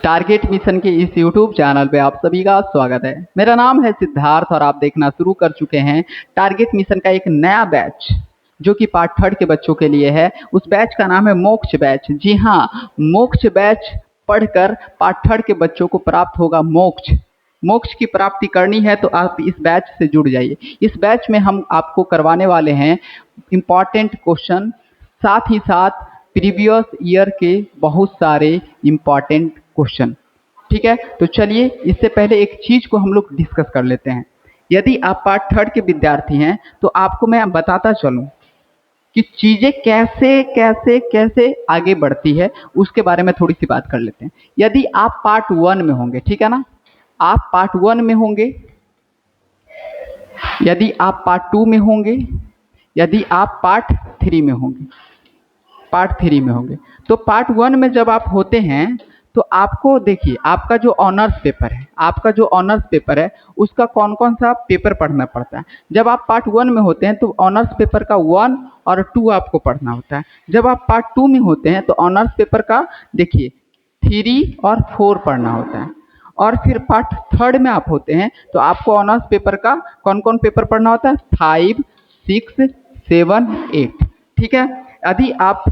Target mission के इस YouTube channel पे आप सभी का स्वागत है। मेरा नाम है सिद्धार्थ और आप देखना शुरू कर चुके हैं टारगेट मिशन का एक नया बैच जो कि पार्ट थर्ड के बच्चों के लिए है। उस बैच का नाम है मोक्ष बैच। जी हाँ, मोक्ष बैच पढ़कर पार्ट थर्ड के बच्चों को प्राप्त होगा मोक्ष। मोक्ष की प्राप्ति करनी है तो आप इस बैच से जुड़ जाइए। इस बैच में हम आपको करवाने वाले हैं इम्पॉर्टेंट क्वेश्चन, साथ ही साथ प्रीवियस ईयर के बहुत सारे इम्पॉर्टेंट क्वेश्चन। ठीक है, तो चलिए इससे पहले एक चीज को हम लोग डिस्कस कर लेते हैं। यदि आप पार्ट थर्ड के विद्यार्थी हैं तो आपको मैं बताता चलूं कि चीजें कैसे कैसे कैसे आगे बढ़ती है, उसके बारे में थोड़ी सी बात कर लेते हैं। यदि आप पार्ट वन में होंगे, ठीक है ना, आप पार्ट वन में होंगे, यदि आप पार्ट टू में होंगे, यदि आप पार्ट थ्री में होंगे, पार्ट थ्री में होंगे, तो पार्ट वन में जब आप होते हैं तो आपको देखिए आपका जो ऑनर्स पेपर है, आपका जो ऑनर्स पेपर है उसका कौन कौन सा पेपर पढ़ना पड़ता है। जब आप पार्ट वन में होते हैं तो ऑनर्स पेपर का वन और टू आपको पढ़ना होता है। जब आप पार्ट टू में होते हैं तो ऑनर्स पेपर का देखिए थ्री और फोर पढ़ना होता है। और फिर पार्ट थर्ड में आप होते हैं तो आपको ऑनर्स पेपर का कौन कौन पेपर पढ़ना होता है, 5, 6, 7, 8। ठीक है, यदि आप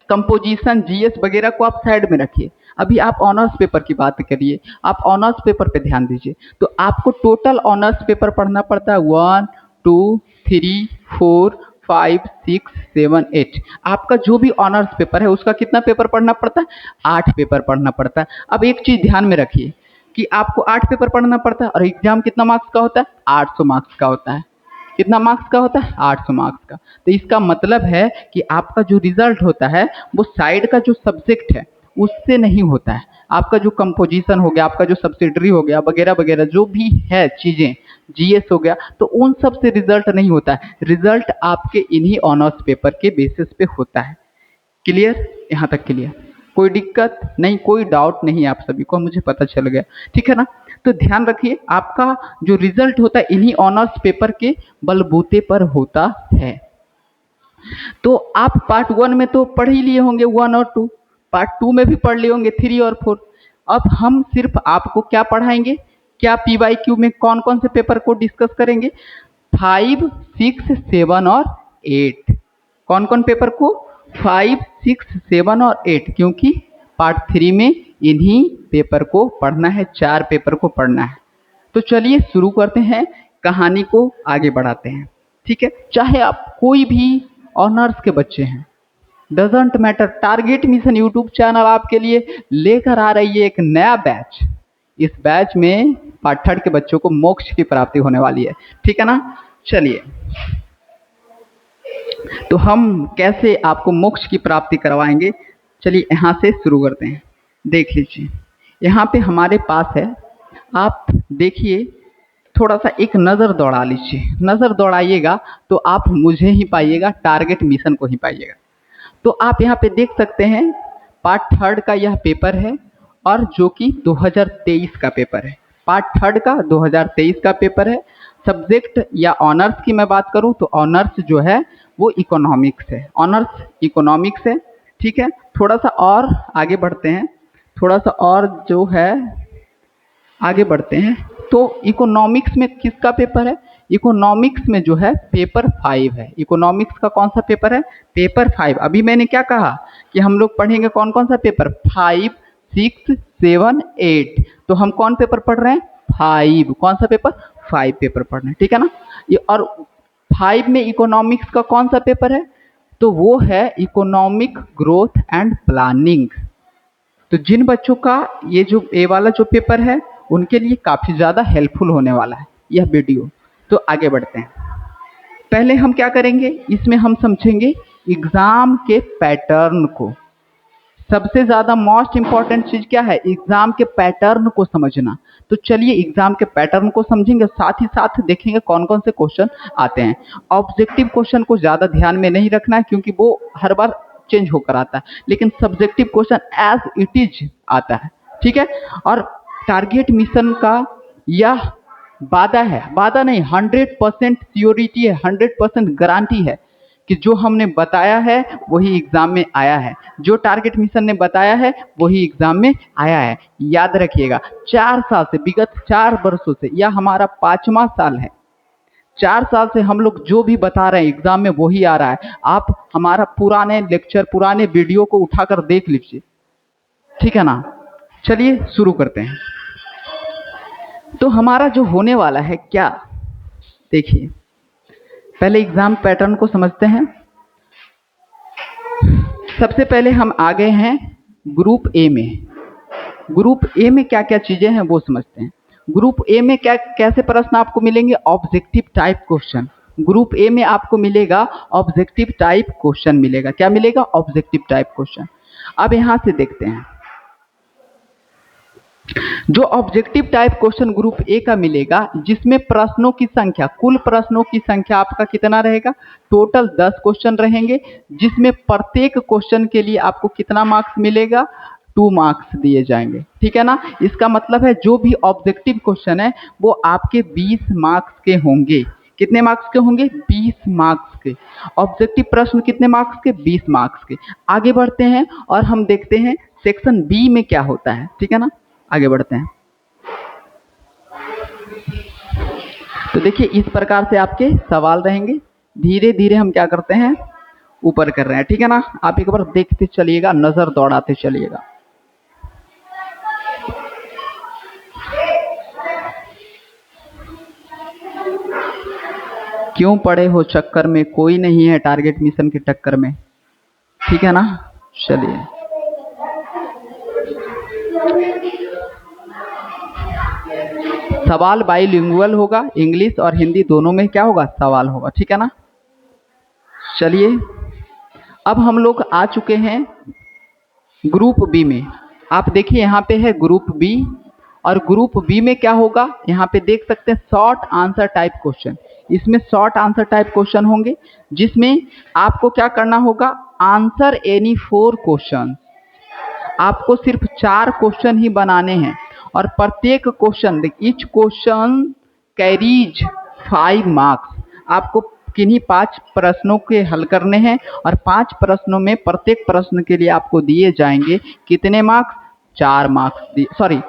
कंपोजिशन, जीएस वगैरह को आप साइड में रखिए, अभी आप ऑनर्स पेपर की बात करिए, आप ऑनर्स पेपर पे ध्यान दीजिए। तो आपको टोटल ऑनर्स पेपर पढ़ना पड़ता है 1, 2, 3, 4, 5, 6, 7, 8। आपका जो भी ऑनर्स पेपर है उसका कितना पेपर पढ़ना पड़ता है, 8 पेपर पढ़ना पड़ता है। अब एक चीज ध्यान में रखिए कि आपको 8 पेपर पढ़ना पड़ता है और एग्जाम कितना मार्क्स का होता है, 800 मार्क्स का होता है। कितना मार्क्स का होता है, 800 मार्क्स का। तो इसका मतलब है कि आपका जो रिजल्ट होता है वो साइड का जो सब्जेक्ट है उससे नहीं होता है। आपका जो कंपोजिशन हो गया, आपका जो सब्सिडरी हो गया वगैरह वगैरह जो भी है चीज़ें, जीएस हो गया, तो उन सब से रिजल्ट नहीं होता है। रिजल्ट आपके इन्हीं ऑनर्स पेपर के बेसिस पे होता है। क्लियर, यहाँ तक क्लियर, कोई दिक्कत नहीं, कोई डाउट नहीं आप सभी को, मुझे पता चल गया। ठीक है ना, तो ध्यान रखिए आपका जो रिजल्ट होता है इन्हीं ऑनर्स पेपर के बलबूते पर होता है। तो आप पार्ट वन में तो पढ़ ही लिए होंगे वन और टू, पार्ट टू में भी पढ़ लिए होंगे थ्री और फोर। अब हम सिर्फ आपको क्या पढ़ाएंगे, क्या पीवाईक्यू में कौन कौन से पेपर को डिस्कस करेंगे, 5, 6, 7 और 8। कौन कौन पेपर को, 5, 6, 7 और 8, क्योंकि पार्ट थ्री में इन्हीं पेपर को पढ़ना है, 4 पेपर को पढ़ना है। तो चलिए शुरू करते हैं, कहानी को आगे बढ़ाते हैं। ठीक है, चाहे आप कोई भी ऑनर्स के बच्चे हैं, doesn't matter, target mission YouTube channel आपके लिए लेकर आ रही है एक नया बैच। इस बैच में पार्ट थर्ड के बच्चों को मोक्ष की प्राप्ति होने वाली है। ठीक है ना, चलिए तो हम कैसे आपको मोक्ष की प्राप्ति करवाएंगे, चलिए यहाँ से शुरू करते हैं। देख लीजिए यहाँ पे हमारे पास है, आप देखिए, थोड़ा सा एक नज़र दौड़ा लीजिए। नज़र दौड़ाइएगा तो आप मुझे ही पाइएगा, टारगेट मिशन को ही पाइएगा। तो आप यहाँ पे देख सकते हैं पार्ट थर्ड का यह पेपर है और जो कि 2023 का पेपर है। पार्ट थर्ड का 2023 का पेपर है। सब्जेक्ट या ऑनर्स की मैं बात करूं तो ऑनर्स जो है वो इकोनॉमिक्स है, ऑनर्स इकोनॉमिक्स है। ठीक है, थोड़ा सा और आगे बढ़ते हैं, थोड़ा सा और जो है आगे बढ़ते हैं। तो इकोनॉमिक्स में किसका पेपर है, इकोनॉमिक्स में जो है पेपर 5 है। इकोनॉमिक्स का कौन सा पेपर है, पेपर 5। अभी मैंने क्या कहा कि हम लोग पढ़ेंगे कौन कौन सा पेपर, 5, 6, 7, 8। तो हम कौन पेपर पढ़ रहे हैं, 5। कौन सा पेपर, 5 पेपर पढ़ रहे हैं। ठीक है ना, ये और 5 में इकोनॉमिक्स का कौन सा पेपर है, तो वो है इकोनॉमिक ग्रोथ एंड प्लानिंग। तो जिन बच्चों का ये जो ए वाला जो पेपर है उनके लिए काफ़ी ज़्यादा हेल्पफुल होने वाला है यह वीडियो। तो आगे बढ़ते हैं। पहले हम क्या करेंगे, इसमें हम समझेंगे एग्ज़ाम के पैटर्न को। सबसे ज़्यादा मोस्ट इम्पॉर्टेंट चीज़ क्या है, एग्ज़ाम के पैटर्न को समझना। तो चलिए एग्ज़ाम के पैटर्न को समझेंगे, साथ ही साथ देखेंगे कौन कौन से क्वेश्चन आते हैं। ऑब्जेक्टिव क्वेश्चन को ज़्यादा ध्यान में नहीं रखना है क्योंकि वो हर बार चेंज होकर आता है, लेकिन subjective question as it is आता है। ठीक है, और टारगेट मिशन का यह वादा है, वादा नहीं, 100% सियोरिटी है, 100% गारंटी है कि जो हमने बताया है वही एग्जाम में आया है, जो टारगेट मिशन ने बताया है वही एग्जाम में आया है। याद रखिएगा, 4 साल से, विगत 4 वर्षों से, यह हमारा 5वां साल है। 4 साल से हम लोग जो भी बता रहे हैं एग्जाम में वही आ रहा है। आप हमारा पुराने लेक्चर, पुराने वीडियो को उठाकर देख लीजिए, ठीक है ना। चलिए शुरू करते हैं। तो हमारा जो होने वाला है क्या, देखिए पहले एग्जाम पैटर्न को समझते हैं। सबसे पहले हम आ गए हैं ग्रुप ए में। ग्रुप ए में क्या क्या चीजें हैं वो समझते हैं। ग्रुप ए में क्या कैसे प्रश्न आपको मिलेंगे, objective type question. Group A में आपको मिलेगा ऑब्जेक्टिव टाइप क्वेश्चन मिलेगा। क्या मिलेगा, ऑब्जेक्टिव टाइप क्वेश्चन। अब यहां से देखते हैं, जो objective type question group A का मिलेगा, जिसमें प्रश्नों की संख्या, कुल प्रश्नों की संख्या आपका कितना रहेगा, टोटल 10 क्वेश्चन रहेंगे, जिसमें प्रत्येक क्वेश्चन के लिए आपको कितना मार्क्स मिलेगा, 2 मार्क्स दिए जाएंगे, ठीक है ना। इसका मतलब है जो भी ऑब्जेक्टिव क्वेश्चन है वो आपके 20 मार्क्स के होंगे। कितने मार्क्स के होंगे, 20 मार्क्स के। ऑब्जेक्टिव प्रश्न कितने मार्क्स के, 20 मार्क्स के। आगे बढ़ते हैं और हम देखते हैं सेक्शन बी में क्या होता है, ठीक है ना। आगे बढ़ते हैं। तो देखिए इस प्रकार से आपके सवाल रहेंगे। धीरे धीरे हम क्या करते हैं, ऊपर कर रहे हैं, ठीक है ना। आप एक बार देखते चलिएगा, नजर दौड़ाते चलिएगा। क्यों पड़े हो चक्कर में, कोई नहीं है टारगेट मिशन के टक्कर में, ठीक है ना। चलिए सवाल बाइलिंगुअल होगा, इंग्लिश और हिंदी दोनों में क्या होगा, सवाल होगा, ठीक है ना। चलिए अब हम लोग आ चुके हैं ग्रुप बी में। आप देखिए यहाँ पे है ग्रुप बी, और ग्रुप बी में क्या होगा, यहाँ पे देख सकते हैं शॉर्ट आंसर टाइप क्वेश्चन। इसमें शॉर्ट आंसर टाइप क्वेश्चन होंगे, जिसमें आपको क्या करना होगा, आंसर एनी 4 क्वेश्चन। आपको सिर्फ 4 क्वेश्चन ही बनाने हैं, और प्रत्येक question, each question carries 5 marks. आपको किन्हीं 5 प्रश्नों के हल करने हैं, और 5 प्रश्नों में प्रत्येक प्रश्न के लिए आपको दिए जाएंगे कितने मार्क्स, 4 मार्क्स। सॉरी,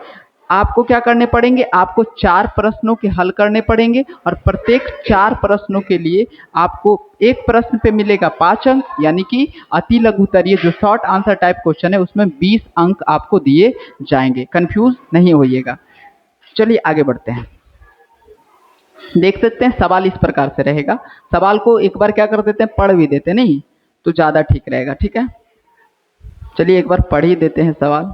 आपको क्या करने पड़ेंगे, आपको 4 प्रश्नों के हल करने पड़ेंगे, और प्रत्येक 4 प्रश्नों के लिए आपको एक प्रश्न पे मिलेगा 5 अंक, यानी कि अति लघु उत्तरीय जो शॉर्ट आंसर टाइप क्वेश्चन है उसमें 20 अंक आपको दिए जाएंगे। कंफ्यूज नहीं होइएगा। चलिए आगे बढ़ते हैं। देख सकते हैं सवाल इस प्रकार से रहेगा। सवाल को एक बार क्या कर देते हैं, पढ़ भी देते हैं, नहीं तो ज़्यादा ठीक रहेगा, ठीक है। चलिए एक बार पढ़ ही देते हैं सवाल।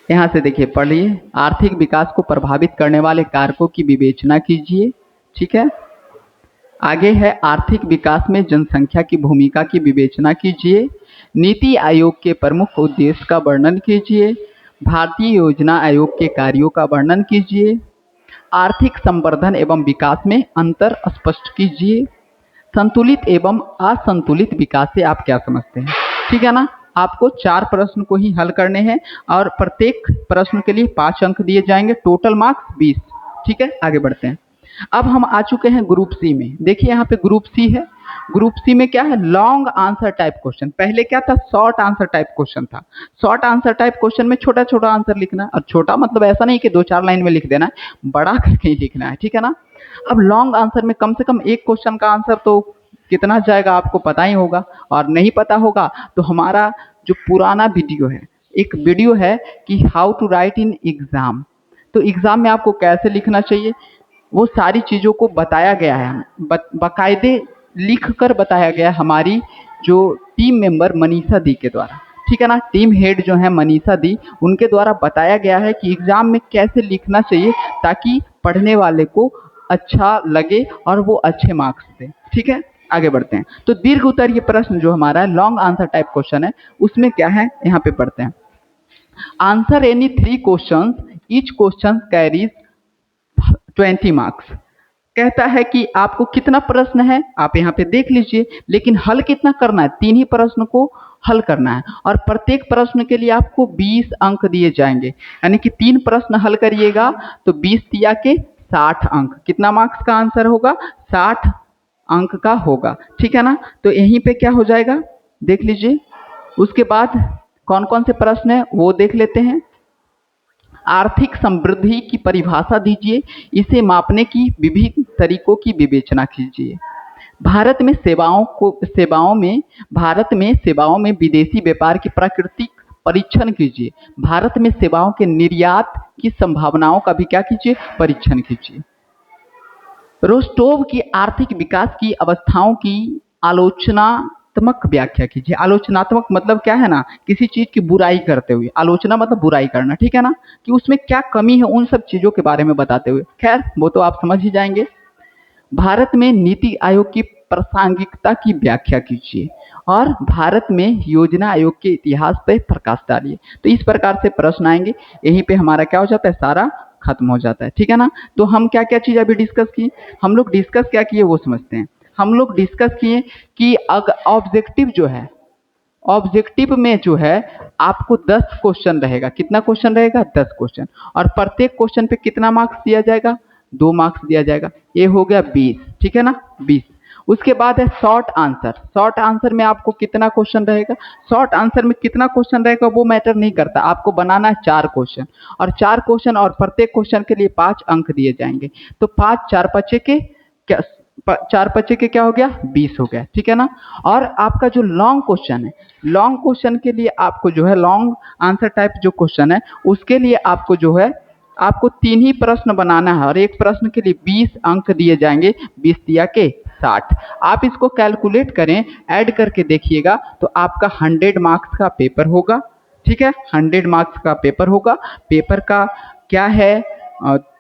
यहाँ से देखिए, पढ़िए। आर्थिक विकास को प्रभावित करने वाले कारकों की विवेचना कीजिए, ठीक है। आगे है आर्थिक विकास में जनसंख्या की भूमिका की विवेचना कीजिए। नीति आयोग के प्रमुख उद्देश्य का वर्णन कीजिए। भारतीय योजना आयोग के कार्यों का वर्णन कीजिए। आर्थिक संवर्धन एवं विकास में अंतर स्पष्ट कीजिए। संतुलित एवं असंतुलित विकास से आप क्या समझते हैं, ठीक है ना। आपको 4 प्रश्न को ही हल करने हैं, और प्रत्येक प्रश्न के लिए 5 अंक दिए जाएंगे, टोटल मार्क्स 20, ठीक है। आगे बढ़ते हैं। अब हम आ चुके हैं ग्रुप सी में। देखिए यहाँ पे ग्रुप सी है। ग्रुप सी में क्या है, लॉन्ग आंसर टाइप क्वेश्चन। पहले क्या था, शॉर्ट आंसर टाइप क्वेश्चन था। शॉर्ट आंसर टाइप क्वेश्चन में छोटा छोटा आंसर लिखना है, और छोटा मतलब ऐसा नहीं कि 2-4 लाइन में लिख देना है, बड़ा करके ही लिखना है, ठीक है ना। अब लॉन्ग आंसर में कम से कम एक क्वेश्चन का आंसर तो कितना जाएगा आपको पता ही होगा, और नहीं पता होगा तो हमारा जो पुराना वीडियो है, एक वीडियो है कि how to write in exam, तो एग्जाम में आपको कैसे लिखना चाहिए वो सारी चीज़ों को बताया गया है, बाकायदे लिख कर बताया गया है हमारी जो टीम मेंबर मनीषा दी के द्वारा, ठीक है ना। टीम हेड जो है मनीषा दी, उनके द्वारा बताया गया है कि एग्जाम में कैसे लिखना चाहिए ताकि पढ़ने वाले को अच्छा लगे और वो अच्छे मार्क्स दें, ठीक है। आगे बढ़ते हैं। तो दीर्घ उत्तरीय प्रश्न जो हमारा है, लॉन्ग आंसर टाइप क्वेश्चन है, उसमें क्या है, यहाँ पे पढ़ते हैं। Answer any 3 question, each question carries 20 marks. कहता है कि आपको कितना प्रश्न है, आप यहाँ पे देख लीजिए, लेकिन हल कितना करना है, 3 ही प्रश्न को हल करना है, और प्रत्येक प्रश्न के लिए आपको 20 अंक दिए जाएंगे। यानी कि 3 प्रश्न हल करिएगा तो 20 दिया के 60 अंक। कितना मार्क्स का आंसर होगा, 60 अंक का होगा, ठीक है ना। तो यहीं पे क्या हो जाएगा देख लीजिए। उसके बाद कौन कौन से प्रश्न है वो देख लेते हैं। आर्थिक समृद्धि की परिभाषा दीजिए, इसे मापने की विभिन्न तरीकों की विवेचना कीजिए। भारत में सेवाओं में विदेशी व्यापार की प्राकृतिक परीक्षण कीजिए। भारत में सेवाओं के निर्यात की संभावनाओं का भी क्या कीजिए, परीक्षण कीजिए। रोस्टोव की आर्थिक विकास की अवस्थाओं की आलोचनात्मक व्याख्या कीजिए। आलोचनात्मक मतलब क्या है ना, किसी चीज की बुराई करते हुए, आलोचना मतलब बुराई करना, ठीक है ना, कि उसमें क्या कमी है उन सब चीजों के बारे में बताते हुए। खैर वो तो आप समझ ही जाएंगे। भारत में नीति आयोग की प्रासंगिकता की व्याख्या कीजिए और भारत में योजना आयोग के इतिहास पर प्रकाश डालिए। तो इस प्रकार से प्रश्न आएंगे। यहीं पे हमारा क्या हो जाता है, सारा खत्म हो जाता है, ठीक है ना। तो हम क्या क्या चीज अभी डिस्कस किए, हम लोग डिस्कस क्या किए वो समझते हैं। हम लोग डिस्कस किए कि ऑब्जेक्टिव जो है, ऑब्जेक्टिव में जो है आपको 10 क्वेश्चन रहेगा। कितना क्वेश्चन रहेगा, 10 क्वेश्चन। और प्रत्येक क्वेश्चन पे कितना मार्क्स दिया जाएगा, 2 मार्क्स दिया जाएगा। ये हो गया 20, ठीक है ना, 20। उसके बाद है शॉर्ट आंसर। शॉर्ट आंसर में आपको कितना क्वेश्चन रहेगा, शॉर्ट आंसर में कितना क्वेश्चन रहेगा वो मैटर नहीं करता, आपको बनाना है 4 क्वेश्चन। और 4 क्वेश्चन और प्रत्येक क्वेश्चन के लिए 5 अंक दिए जाएंगे। तो 5 4 पचे के क्या, 4 पचे के क्या हो गया, 20 हो गया, ठीक है ना। और आपका जो लॉन्ग क्वेश्चन है, लॉन्ग क्वेश्चन के लिए आपको जो है लॉन्ग आंसर टाइप जो क्वेश्चन है उसके लिए आपको जो है आपको 3 ही प्रश्न बनाना है और एक प्रश्न के लिए 20 अंक दिए जाएंगे। 20 दिया के 60। आप इसको कैलकुलेट करें, ऐड करके देखिएगा तो आपका 100 मार्क्स का पेपर होगा, ठीक है, 100 मार्क्स का पेपर होगा। पेपर का क्या है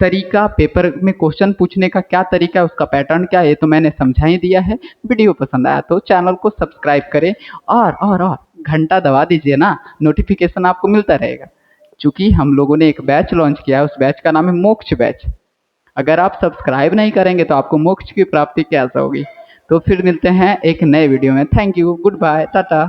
तरीका, पेपर में क्वेश्चन पूछने का क्या तरीका है, उसका पैटर्न क्या है, ये तो मैंने समझा ही दिया है। वीडियो पसंद आया तो चैनल को सब्सक्राइब करें और घंटा दबा दीजिए ना, नोटिफिकेशन आपको मिलता रहेगा। चूंकि हम लोगों ने एक बैच लॉन्च किया है, उस बैच का नाम है मोक्ष बैच। अगर आप सब्सक्राइब नहीं करेंगे तो आपको मोक्ष की प्राप्ति कैसे होगी। तो फिर मिलते हैं एक नए वीडियो में। Thank you, good bye, Tata.